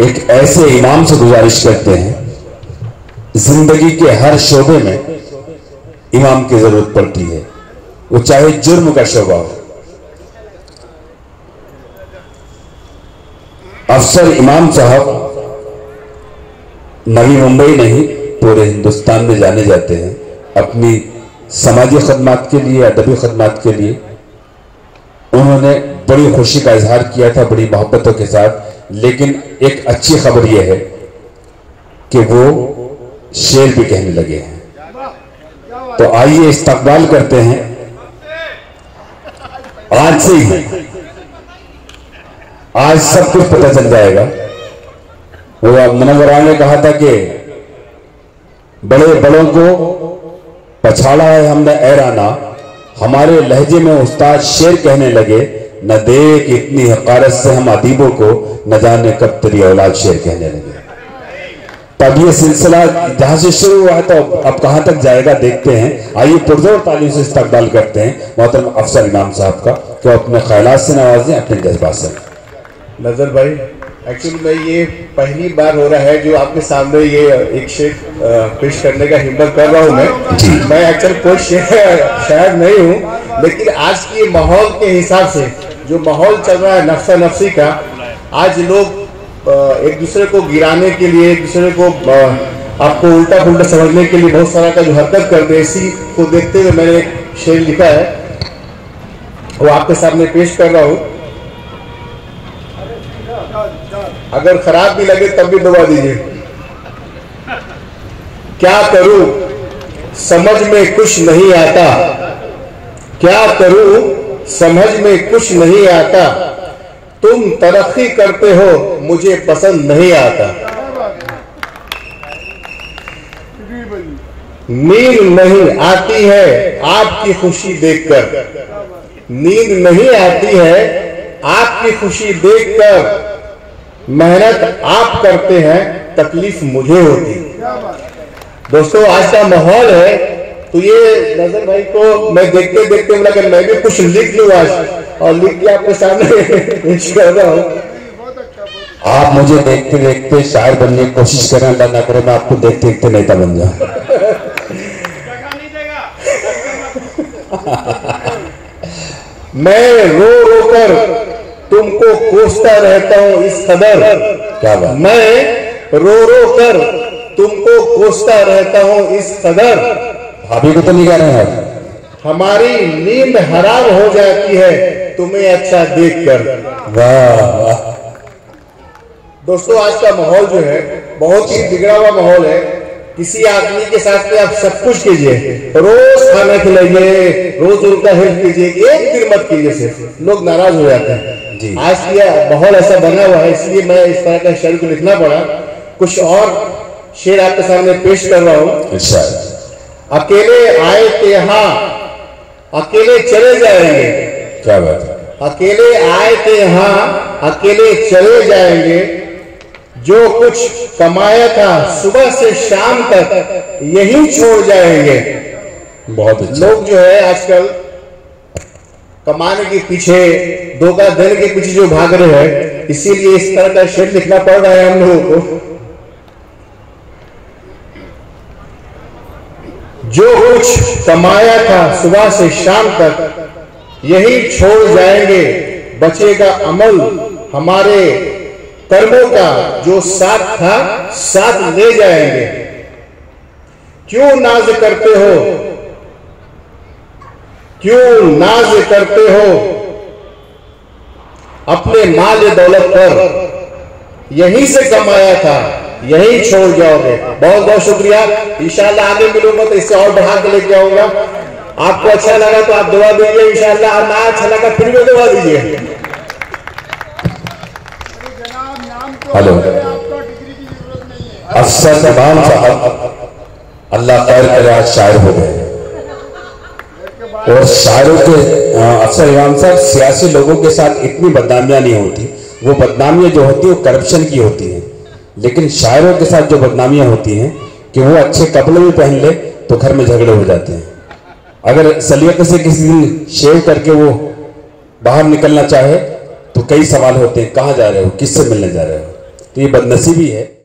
एक ऐसे इमाम से गुजारिश करते हैं, जिंदगी के हर शोबे में इमाम की जरूरत पड़ती है, वो चाहे जुर्म का शोबा हो। अफसर इमाम साहब नवी मुंबई नहीं पूरे हिंदुस्तान में जाने जाते हैं अपनी समाजी खदमात के लिए, अदबी खदमात के लिए। उन्होंने बड़ी खुशी का इजहार किया था बड़ी मोहब्बतों के साथ, लेकिन एक अच्छी खबर यह है कि वो शेर भी कहने लगे हैं। तो आइए इस्तकबाल करते हैं आज से ही, आज सब कुछ पता चल जाएगा। वो मुनव्वरा ने कहा था कि बड़े बड़ों को पछाड़ा है हमने ऐराना, हमारे लहजे में उस्ताद शेर कहने लगे, न देख इतनी हकारत से हम अदीबों को न जाने कब तेरी औलाद शेर कहने लगे। तब ये सिलसिला जहां से शुरू हुआ है तो अब कहां तक जाएगा देखते हैं। आइए पुरजोर तालीम से इस्तकबाल करते हैं मोहतरम अफसर इमाम साहब का, कि अपने ख्यालात से नवाजें, अपने जज्बात से। नजर भाई, एक्चुअली मैं ये पहली बार हो रहा है जो आपके सामने ये एक शेर पेश करने का हिम्मत कर रहा हूँ। मैं एक्चुअली कोई शेर शायद नहीं हूँ, लेकिन आज के माहौल के हिसाब से जो माहौल चल रहा है नफ्सा नफ्सी का, आज लोग एक दूसरे को गिराने के लिए, एक दूसरे को आपको उल्टा पुल्टा समझने के लिए बहुत सारा का जो हरकत करते हैं, इसी को देखते हुए मैंने एक शेर लिखा है, वो आपके सामने पेश कर रहा हूँ। अगर खराब भी लगे तब भी दबा दीजिए। क्या करूं समझ में कुछ नहीं आता, क्या करूं समझ में कुछ नहीं आता, तुम तरक्की करते हो मुझे पसंद नहीं आता। नींद नहीं आती है आपकी खुशी देखकर, नींद नहीं आती है आपकी खुशी देखकर, मेहनत आप करते हैं तकलीफ मुझे होती। दोस्तों आज का माहौल है, तो ये नजर भाई को मैं देखते देखते लगा मैं भी कुछ लिख लूं आज, और लिख के आपके सामने पेश कर रहा हूं। आप मुझे देखते देखते शायर बनने की कोशिश करें, अल्लाह ना करे मैं आपको देखते देखते नेता बन जाऊं। मैं रो रो कर तुमको कोसता रहता हूं इस कदर, क्या बात। मैं रो रो कर तुमको कोसता रहता हूं इस कदर, भाभी को तो नहीं कह रहे हैं, हमारी नींद हराम हो जाती है तुम्हें अच्छा देखकर। वाह वाह। दोस्तों आज का माहौल जो है बहुत ही बिगड़ा हुआ माहौल है। किसी आदमी के साथ में आप सब कुछ कीजिए, रोज खाना खिलाइए, रोज उनका हेल्प कीजिए, एक दिन मत कीजिए, सिर्फ लोग नाराज हो जाते हैं। आज का माहौल ऐसा बना हुआ है, इसलिए मैं इस तरह का शेर को लिखना पड़ा। कुछ और शेर आपके सामने पेश कर रहा हूँ। अकेले आए थे यहाँ अकेले चले जाएंगे, क्या बात है। अकेले आए थे यहाँ अकेले चले जाएंगे, जो कुछ कमाया था सुबह से शाम तक यही छोड़ जाएंगे। बहुत अच्छा। लोग जो है आजकल कमाने के पीछे, धोखा देने के पीछे जो भाग रहे हैं, इसीलिए इस तरह का शेर लिखना पड़ रहा है हम लोगों को। जो कुछ कमाया था सुबह से शाम तक यही छोड़ जाएंगे, बचेगा अमल हमारे कर्मों का, जो साथ था साथ ले जाएंगे। क्यों नाज करते हो, क्यों नाज करते हो अपने माल दौलत पर, यहीं से कमाया था यहीं छोड़ जाओगे। बहुत बहुत शुक्रिया। इंशाल्लाह आगे मिलूंगा तो इससे और बढ़ा के लेके आऊंगा। आपको अच्छा लगा तो आप दुआ दीजिए इंशाल्लाह, और ना अच्छा लगा फिर भी दुआ दीजिए। हेलो, अफसर इमाम साहब अल्लाह खैर करे आज शायर हो गए। और शायरों के अफसर इमाम साहब सियासी लोगों के साथ इतनी बदनामियां नहीं होती, वो बदनामियां जो होती है वो करप्शन की होती हैं, लेकिन शायरों के साथ जो बदनामियां होती हैं कि वो अच्छे कपड़े भी पहन ले तो घर में झगड़े हो जाते हैं। अगर सलीके से किसी दिन शेव करके वो बाहर निकलना चाहे तो कई सवाल होते हैं, कहाँ जा रहे हो, किससे मिलने जा रहे हो। तो ये बदनसीबी है।